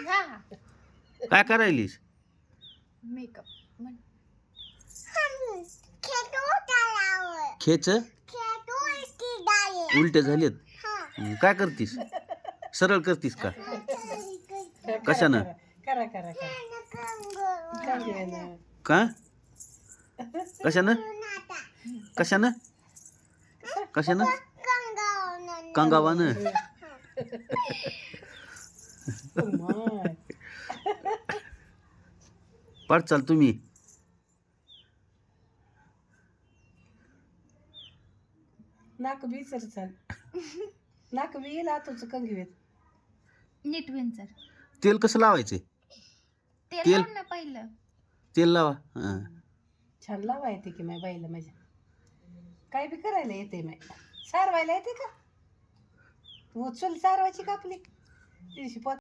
हा काय करायलीस? मेकअप म्हण खेच उलटे झालेत. काय करतीस? सरळ करतीस का? कशानं? करा करा करा का? कशानं? कशानं? कशानं? कंगावानं. पड चाल तुम्ही. नाक बी सर चाल नाक बी येईल आतूच कंगवेत. नीट विंचर तेल कसं लावायचे? तेल तेल? लाव ना पहिलं. तेल लावा. हा. छान लावा येते की माझ्या बाईला माझ्या. काय बी करायला येते माय. सारवायला येते का? तू चूल सारवायची का आपली? तिशी